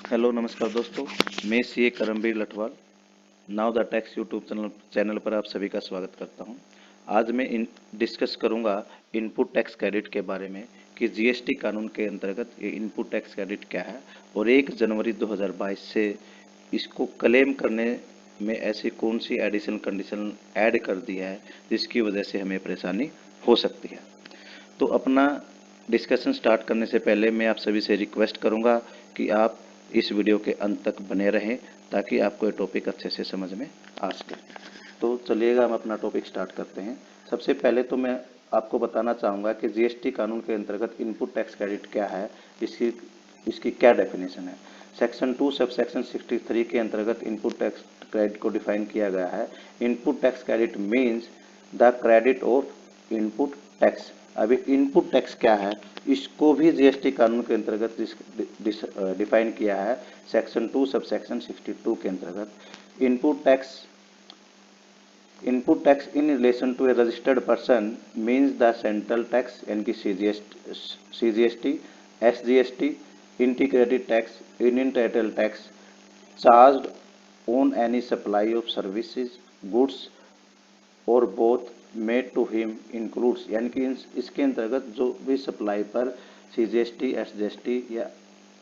Hello नमस्कार दोस्तों, मैं CA Karambir Lathwal now the tax YouTube channel पर आप सभी का स्वागत करता हूं। आज मैं डिस्कस करूंगा इनपुट टैक्स क्रेडिट के बारे में कि जीएसटी कानून के अंतर्गत ये इनपुट टैक्स क्रेडिट क्या है और 1 जनवरी 2022 से इसको क्लेम करने में ऐसी कौन सी एडिशनल कंडीशन ऐड कर दिया है जिसकी वजह से हमें परेशानी हो सकती है। तो अपना डिस्कशन स्टार्ट करने से पहले मैं आप सभी से रिक्वेस्ट करूंगा कि आप इस वीडियो के अंत तक बने रहें ताकि आपको ये टॉपिक अच्छे से समझ में आ सके। तो चलिएगा हम अपना टॉपिक स्टार्ट करते हैं। सबसे पहले तो मैं आपको बताना चाहूँगा कि जीएसटी कानून के अंतर्गत इनपुट टैक्स क्रेडिट क्या है, इसकी क्या डेफिनेशन है। सेक्शन 2 सब सेक्शन 63 के अंतर्गत इनपुट टैक्स क्रेडिट को डिफाइन किया गया है। Input tax credit means the credit of input tax. अभी इनपुट टैक्स क्या है, इसको भी जीएसटी कानून के अंतर्गत डिफाइन किया है। सेक्शन 2 सब सेक्शन 62 के अंतर्गत input tax in relation to a registered person means the central tax यानी कि CGST, SGST, integrated tax, union territory tax charged on any supply of services goods और both made to him includes, यानी कि इसके अंतर्गत जो भी supply पर सीजीएसटी, एसजीएसटी या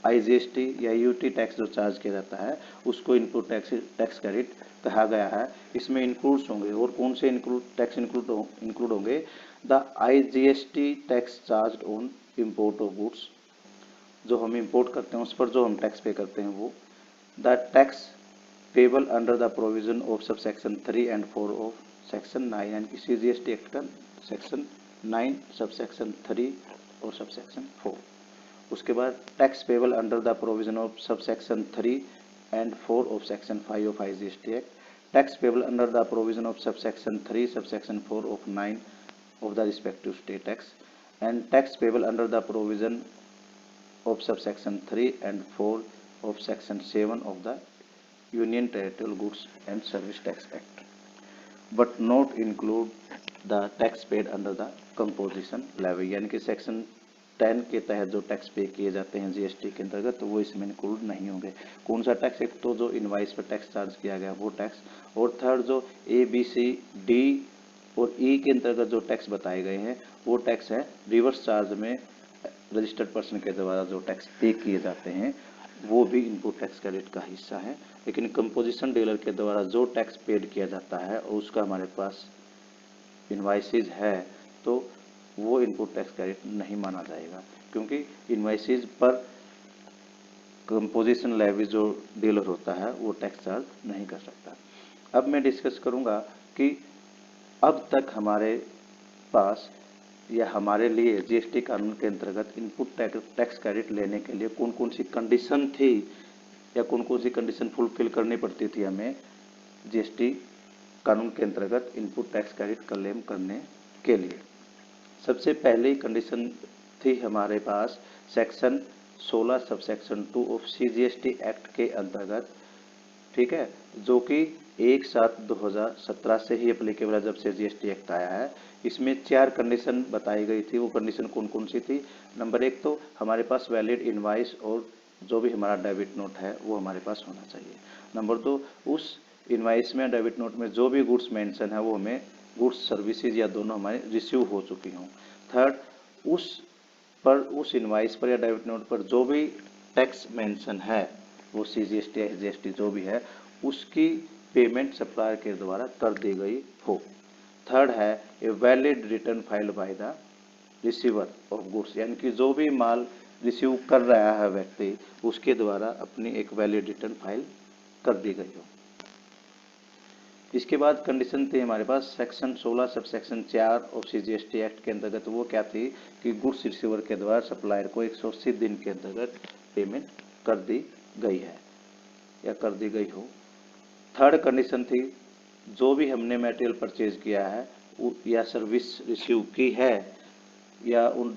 आईजीएसटी या यूटी टैक्स जो चार्ज किया जाता है उसको इनपुट टैक्स क्रेडिट कहा गया है। इसमें इंक्लूड्स होंगे और कौन से टैक्स इंक्लूड होंगे। The IGST tax charge on import of goods, जो हम इंपोर्ट करते हैं उस पर जो हम टैक्स पे करते हैं वो। The tax payable under the provision of sub section 3 and 4 of section 9, यानी कि सीजीएसटी एक्ट का सेक्शन 9 सब सेक्शन 3 और सब सेक्शन 4। उसके बाद tax payable under the provision of sub section 3 and 4 of section 5 of IGST act, tax payable under the provision of sub section 3 sub section 4 of 9 of the respective state tax, and tax payable under the provision of subsection 3 and 4 of section 7 of the Union Territorial Goods and Service Tax Act, but not include the tax paid under the composition levy, यानी कि section 10 के तहत जो tax पे किए जाते हैं GST के अंतर्गत तो वो इसमें इंक्लूड नहीं होंगे। कौन सा टैक्स, एक तो जो इनवाइस पर टैक्स चार्ज किया गया वो टैक्स, और थर्ड जो ए बी सी डी और ई के अंतर्गत जो टैक्स बताए गए हैं वो टैक्स है रिवर्स चार्ज में रजिस्टर्ड पर्सन के द्वारा जो टैक्स पे किए जाते हैं वो भी इनपुट टैक्स क्रेडिट का हिस्सा है। लेकिन कंपोजिशन डीलर के द्वारा जो टैक्स पेड किया जाता है और उसका हमारे पास इनवाइसेज है तो वो इनपुट टैक्स क्रेडिट नहीं माना जाएगा, क्योंकि इनवाइसेज पर कंपोजिशन लेवी जो डीलर होता है वो टैक्स चार्ज नहीं कर सकता। अब मैं डिस्कस करूंगा कि अब तक हमारे पास या हमारे लिए जीएसटी कानून के अंतर्गत इनपुट टैक्स क्रेडिट लेने के लिए कौन कौन सी कंडीशन थी या कौन कौन सी कंडीशन फुलफिल करनी पड़ती थी हमें जीएसटी कानून के अंतर्गत इनपुट टैक्स क्रेडिट क्लेम करने के लिए। सबसे पहली कंडीशन थी हमारे पास section 16 sub section 2 of CGST act के अंतर्गत, ठीक है, जो कि 1/7/2017 से ही एप्लीकेबल है जब से जीएसटी एक्ट आया है। इसमें 4 कंडीशन बताई गई थी। वो कंडीशन कौन कौन सी थी। नंबर 1 तो हमारे पास वैलिड इनवाइस और जो भी हमारा डेबिट नोट है वो हमारे पास होना चाहिए। नंबर 2, उस इनवाइस में डेबिट नोट में जो भी गुड्स मेंशन है वो हमें गुड्स सर्विसेज या दोनों हमारे रिसीव हो चुकी हों। थर्ड, उस इनवाइस पर या डेबिट नोट पर जो भी टैक्स मेंशन है वो सीजीएसटी एसजीएसटी जो भी है उसकी पेमेंट सप्लायर के द्वारा कर दी गई हो। थर्ड है a valid return file by the receiver of goods, यानी कि जो भी माल रिसीव कर रहा है व्यक्ति उसके द्वारा अपनी एक वैलिड रिटर्न फाइल कर दी गई हो। इसके बाद कंडीशन थी हमारे पास section 16 sub section 4 of CGST act के अंतर्गत। वो क्या थी कि गुड्स रिसीवर के द्वारा सप्लायर को 180 दिन के अंतर्गत पेमेंट कर दी गई है या कर दी गई हो। थर्ड कंडीशन थी जो भी हमने मटेरियल परचेज किया है या सर्विस रिसीव की है या उन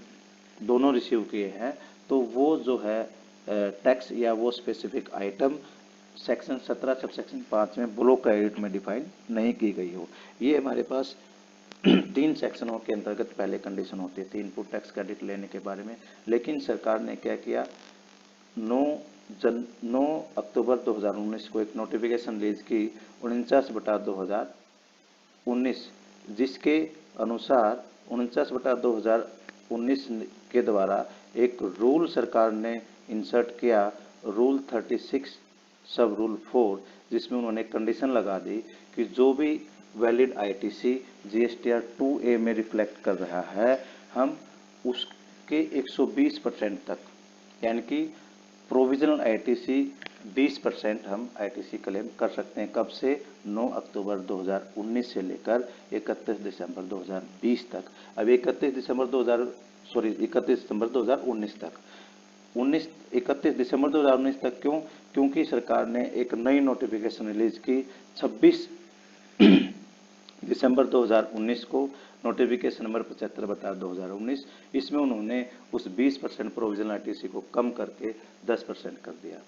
दोनों रिसीव किए हैं तो वो जो है टैक्स या वो specific item section 17 sub section 5 में ब्लॉक क्रेडिट में डिफाइन नहीं की गई हो। ये हमारे पास 3 सेक्शनों के अंतर्गत पहले कंडीशन होती थी इनपुट टैक्स क्रेडिट लेने के बारे में। लेकिन सरकार ने क्या किया, नो 9 अक्टूबर 2019 को एक नोटिफिकेशन रिलीज की 49/2019, जिसके अनुसार 49/2019 के द्वारा एक रूल सरकार ने इंसर्ट किया, रूल 36 सब रूल 4, जिसमें उन्होंने कंडीशन लगा दी कि जो भी वैलिड आईटीसी जीएसटीआर 2A में रिफ्लेक्ट कर रहा है, हम उसके 120% तक, यानी कि प्रोविजनल आईटीसी 20% हम आईटीसी क्लेम कर सकते हैं। कब से? 9 अक्टूबर 2019 से लेकर 31 दिसंबर 2020 तक। अब 31 दिसंबर 2019 तक, 31 दिसंबर 2019 तक क्यों? क्योंकि सरकार ने एक नई नोटिफिकेशन रिलीज की 26 दिसंबर 2019 को, नोटिफिकेशन नंबर 75/2019। इसमें उन्होंने उस 20% प्रोविजनल आईटीसी को कम करके 10% कर दिया।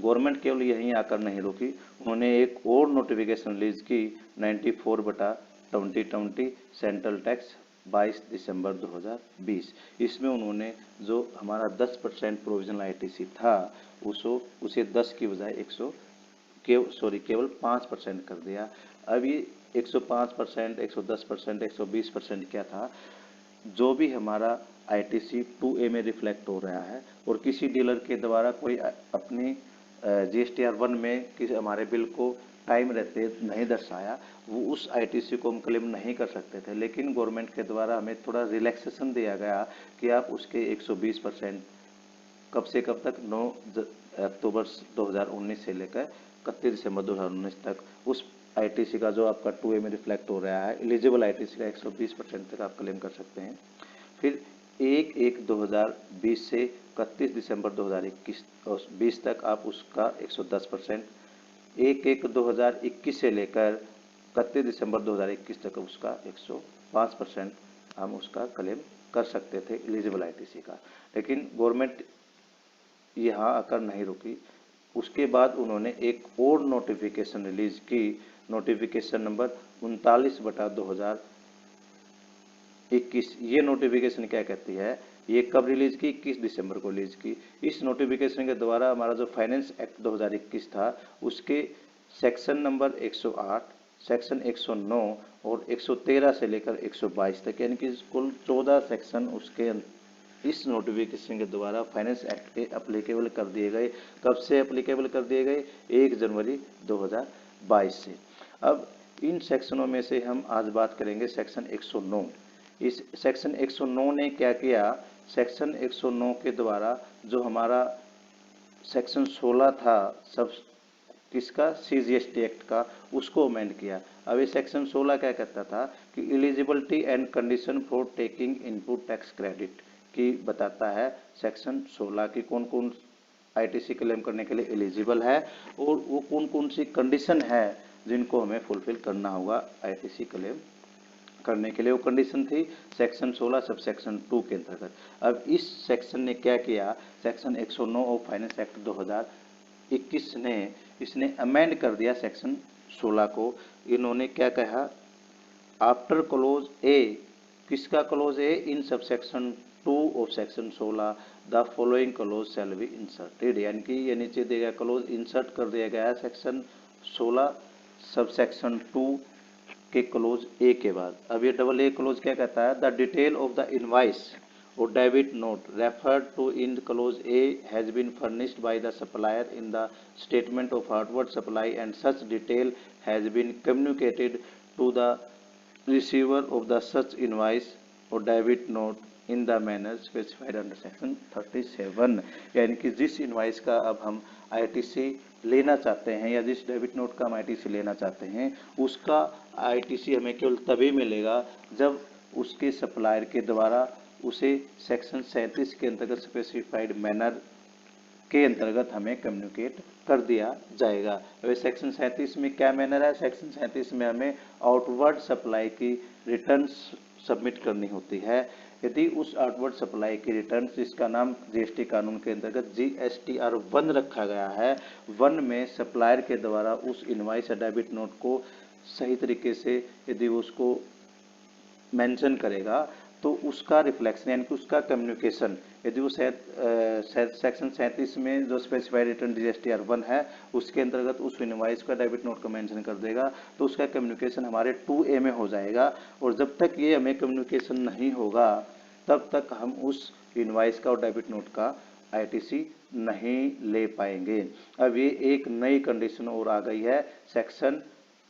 गवर्नमेंट केवल यहीं आकर नहीं रुकी, उन्होंने एक और नोटिफिकेशन रिलीज की 94/2020 सेंट्रल टैक्स 22 दिसंबर 2020। इसमें उन्होंने जो हमारा 10% प्रोविजनल आईटीसी था उसे 10 की बजाय केवल 5% कर दिया। अब ये 105%, 110%, 120% क्या था? जो भी हमारा आईटीसी 2A में रिफ्लेक्ट हो रहा है और किसी डीलर के द्वारा कोई अपनी जीएसटीआर 1 में किसी हमारे बिल को टाइम रहते नहीं दर्शाया, वो उस आईटीसी को हम क्लेम नहीं कर सकते थे। लेकिन गवर्नमेंट के द्वारा हमें थोड़ा रिलैक्सेशन दिया गया कि आप उसके 120% कब से कब तक, 9 अक्टूबर 2019 से लेकर 31 दिसंबर 2019 तक उस आईटीसी का जो आपका 2A में रिफ्लेक्ट हो रहा है, एलिजिबल आईटीसी का 120% तक आप क्लेम कर सकते हैं। फिर 1/1/2020 से 31 दिसंबर 2020 तक आप उसका 110%, 1/1/2021 से लेकर 31 दिसंबर 2021 तक उसका 105% हम उसका क्लेम कर सकते थे एलिजिबल आईटीसी का। लेकिन गवर्नमेंट यहाँ आकर नहीं रुकी, उसके बाद उन्होंने एक और नोटिफिकेशन रिलीज की, नोटिफिकेशन नंबर 39/2021। ये नोटिफिकेशन क्या कहती है? ये कब रिलीज की? 21 दिसंबर को रिलीज की। इस नोटिफिकेशन के द्वारा हमारा जो फाइनेंस एक्ट 2021 था, उसके सेक्शन नंबर 108, सेक्शन 109 और 113 से लेकर 122 तक, यानी कि कुल 14 सेक्शन उसके इस नोटिफिकेशन के द्वारा फाइनेंस एक्ट के अप्लीकेबल कर दिए गए। कब से अप्लीकेबल कर दिए गए? 1 जनवरी 2022 से। अब इन सेक्शनों में से हम आज बात करेंगे सेक्शन 109। इस सेक्शन 109 ने क्या किया? सेक्शन 109 के द्वारा जो हमारा सेक्शन 16 था सब किसका? सीजीएसटी एक्ट का, उसको अमेंड किया। अब ये सेक्शन 16 क्या कहता था कि eligibility and condition for taking input tax credit की बताता है सेक्शन 16 की कौन कौन आईटीसी क्लेम करने के लिए एलिजिबल है और वो कौन कौन सी कंडीशन है जिनको हमें फुलफिल करना होगा आईटीसी क्लेम करने के लिए। वो कंडीशन थी सेक्शन 16 सब सेक्शन 2 के अंतर्गत। अब इस सेक्शन ने क्या किया? सेक्शन 109 ऑफ फाइनेंस एक्ट 2021 ने इसने अमेंड कर दिया सेक्शन 16 को। इन्होंने क्या कहा? आफ्टर क्लोज ए, किसका close A? In sub section 2 of section 16 the following close shall be inserted, यानी कि ये नीचे दिया गया क्लोज इंसर्ट कर दिया गया है सेक्शन 16 सब सेक्शन 2 के क्लोज ए के बाद। अब ये डबल ए क्लोज क्या कहता है? The detail of the invoice और debit note referred to in clause a has been furnished by the supplier in the statement of outward supply and such detail has been communicated to the receiver of the such invoice और debit note in the manner specified under section 37, यानी कि जिस invoice का अब हम ITC लेना चाहते हैं या जिस डेबिट नोट का हम आईटीसी लेना चाहते हैं, उसका आईटीसी हमें केवल तभी मिलेगा जब उसके सप्लायर के द्वारा उसे सेक्शन 37 के अंतर्गत स्पेसिफाइड मैनर के अंतर्गत हमें कम्युनिकेट कर दिया जाएगा। अब सेक्शन 37 में क्या मैनर है? सेक्शन 37 में हमें आउटवर्ड सप्लाई की रिटर्न्स सबमिट करनी होती है। यदि उस आउटवर्ड सप्लाई की रिटर्न्स, जिसका नाम जीएसटी कानून के अंतर्गत जीएसटीआर 1 रखा गया है, 1 में सप्लायर के द्वारा उस इनवाइस या डेबिट नोट को सही तरीके से यदि उसको मेंशन करेगा तो उसका रिफ्लेक्शन यानी कि उसका कम्युनिकेशन, यदि वो सेक्शन 37 में जो स्पेसिफाइड रिटर्न DSTR 1 है उसके अंतर्गत उस इनवॉइस का डेबिट नोट का मेंशन कर देगा, तो उसका कम्युनिकेशन हमारे 2A में हो जाएगा। और जब तक ये हमें कम्युनिकेशन नहीं होगा तब तक हम उस इनवॉइस का और डेबिट नोट का ITC नहीं ले पाएंगे। अब ये एक नई कंडीशन और आ गई है सेक्शन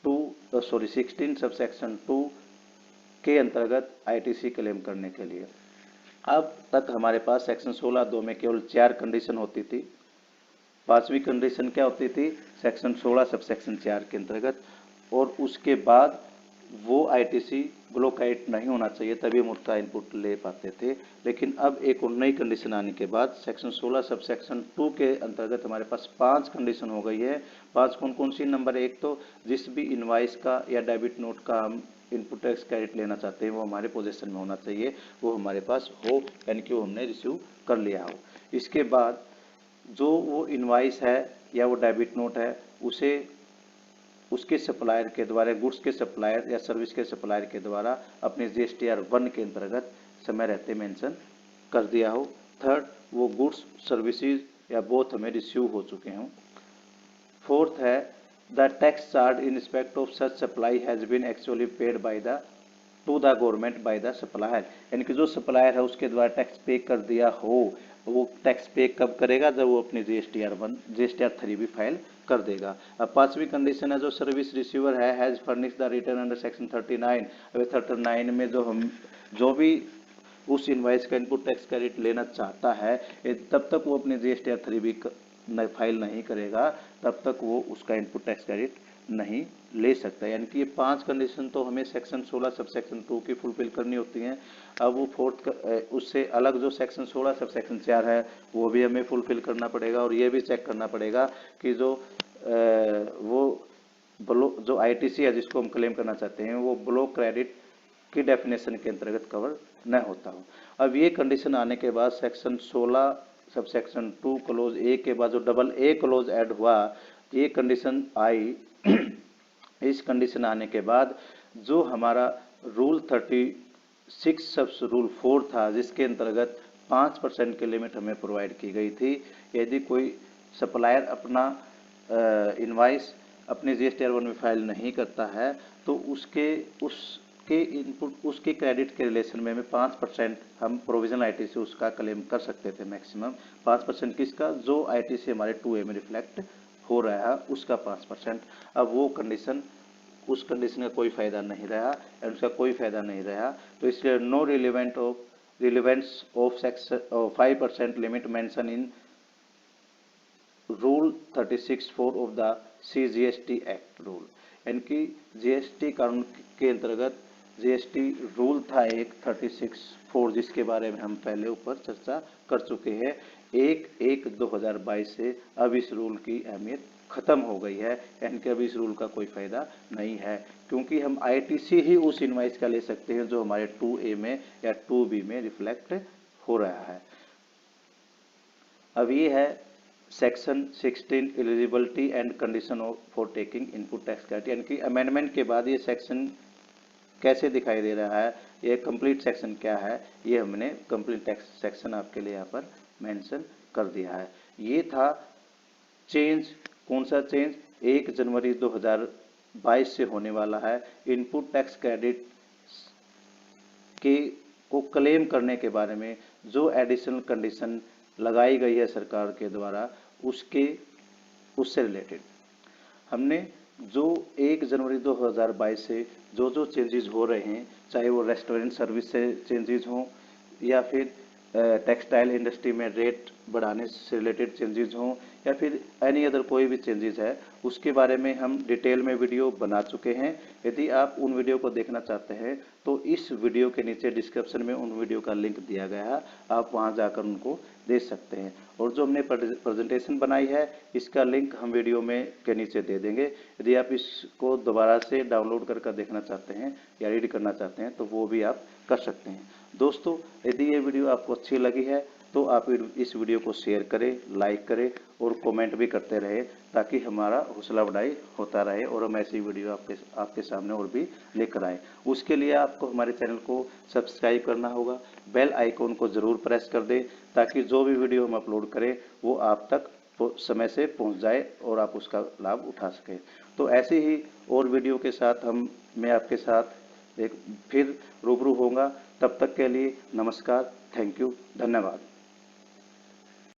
16 सब सेक्शन 2 के अंतर्गत ITC क्लेम करने के लिए। अब तक हमारे पास सेक्शन 16(2) में केवल 4 कंडीशन होती थी। पांचवी कंडीशन क्या होती थी? सेक्शन 16 सब सेक्शन 4 के अंतर्गत, और उसके बाद वो ITC ब्लॉकाइट नहीं होना चाहिए तभी हम उसका इनपुट ले पाते थे। लेकिन अब एक और नई कंडीशन आने के बाद सेक्शन 16 सब सेक्शन 2 के अंतर्गत हमारे पास 5 कंडीशन हो गई है। 5 कौन कौन सी? नंबर 1 तो जिस भी इनवॉइस का या डेबिट नोट का हम इनपुट टैक्स क्रेडिट लेना चाहते हैं वो हमारे पोजीशन में होना चाहिए, वो हमारे पास हो, यानी कि वो हमने रिसीव कर लिया हो। इसके बाद जो वो इनवॉइस है या वो डेबिट नोट है उसे उसके सप्लायर के द्वारा, गुड्स के सप्लायर या सर्विस के सप्लायर के द्वारा अपने GSTR 1 के अंतर्गत समय रहते मेंशन कर दिया हो। थर्ड, वो गुड्स सर्विसेज या बोथ हमें रिसीव हो चुके हों। फोर्थ है the tax charge in respect of such supply has been actually paid by the to the government by the supplier, यानी कि जो सप्लायर है उसके द्वारा टैक्स पे कर दिया हो, वो टैक्स पे कब करेगा? जब वो अपनी GSTR 3 भी फाइल कर देगा। अब पांचवी कंडीशन है जो सर्विस रिसीवर है has furnish the return under section 39। अब 39 में जो भी उस इनवॉइस का इनपुट टैक्स क्रेडिट लेना चाहता है तब तक वो अपने GSTR 3 भी फाइल नहीं करेगा, तब तक वो उसका इनपुट टैक्स क्रेडिट नहीं ले सकता। यानी कि ये 5 कंडीशन तो हमें सेक्शन 16 सब सेक्शन 2 की फुलफिल करनी होती हैं। अब वो फोर्थ उससे अलग जो सेक्शन 16 सब सेक्शन 4 है वो भी हमें फुलफिल करना पड़ेगा, और ये भी चेक करना पड़ेगा कि वो ब्लॉक जो ITC है जिसको हम क्लेम करना चाहते हैं वो ब्लॉक क्रेडिट की डेफिनेशन के अंतर्गत कवर न होता हो। अब ये कंडीशन आने के बाद section 16 sub section 2 close A के बाद जो AA क्लोज ऐड हुआ, ये कंडीशन आई। इस कंडीशन आने के बाद जो हमारा रूल 36 सब रूल 4 था जिसके अंतर्गत 5% की लिमिट हमें प्रोवाइड की गई थी। यदि कोई सप्लायर अपना इनवॉइस अपने GSTR 1 में फाइल नहीं करता है तो उसके इनपुट उसके क्रेडिट के रिलेशन में 5% हम प्रोविजनल ITC उसका क्लेम कर सकते थे। मैक्सिमम 5% किसका? जो ITC हमारे 2A में रिफ्लेक्ट हो रहा है उसका 5%। अब वो कंडीशन उस कंडीशन का कोई फायदा नहीं रहा, उसका कोई फायदा नहीं रहा, तो इसलिए no relevance of section 5% limit mention in rule 36(4) of the CGST act rule, यानी कि GST कानून के अंतर्गत GST रूल था एक 36(4) जिसके बारे में हम पहले ऊपर चर्चा कर चुके हैं। 1/1/2022 से अब इस रूल की अहमियत खत्म हो गई है, यानी कि अब इस रूल का कोई फायदा नहीं है, क्योंकि हम ITC ही उस इनवॉइस का ले सकते हैं जो हमारे 2A में या 2B में रिफ्लेक्ट हो रहा है। अब ये है section 16 eligibility and condition for taking input tax credit, यानी कि अमेंडमेंट के बाद ये सेक्शन कैसे दिखाई दे रहा है, ये कंप्लीट सेक्शन क्या है, ये हमने कंप्लीट टैक्स सेक्शन आपके लिए यहाँ पर मेंशन कर दिया है। ये था चेंज। कौन सा चेंज? 1 जनवरी 2022 से होने वाला है। इनपुट टैक्स क्रेडिट को क्लेम करने के बारे में जो एडिशनल कंडीशन लगाई गई है सरकार के द्वारा उससे रिलेटेड हमने जो 1 जनवरी 2022 से जो चेंजेस हो रहे हैं, चाहे वो रेस्टोरेंट सर्विस से चेंजेस हों या फिर टेक्सटाइल इंडस्ट्री में रेट बढ़ाने से रिलेटेड चेंजेस हों या फिर एनी अदर कोई भी चेंजेस है, उसके बारे में हम डिटेल में वीडियो बना चुके हैं। यदि आप उन वीडियो को देखना चाहते हैं तो इस वीडियो के नीचे डिस्क्रिप्शन में उन वीडियो का लिंक दिया गया है, आप वहां जाकर उनको देख सकते हैं। और जो हमने प्रेजेंटेशन बनाई है इसका लिंक हम वीडियो में के नीचे दे देंगे। यदि आप इसको दोबारा से डाउनलोड कर देखना चाहते हैं या रीड करना चाहते हैं तो वो भी आप कर सकते हैं। दोस्तों, यदि ये वीडियो आपको अच्छी लगी है तो आप इस वीडियो को शेयर करें, लाइक करें और कमेंट भी करते रहें, ताकि हमारा हौसला बढ़ाई होता रहे और हम ऐसी वीडियो आपके सामने और भी लेकर आए। उसके लिए आपको हमारे चैनल को सब्सक्राइब करना होगा, बेल आइकॉन को ज़रूर प्रेस कर दें, ताकि जो भी वीडियो हम अपलोड करें वो आप तक समय से पहुंच जाए और आप उसका लाभ उठा सकें। तो ऐसे ही और वीडियो के साथ मैं आपके साथ एक फिर रूबरू होऊंगा। तब तक के लिए नमस्कार, थैंक यू, धन्यवाद।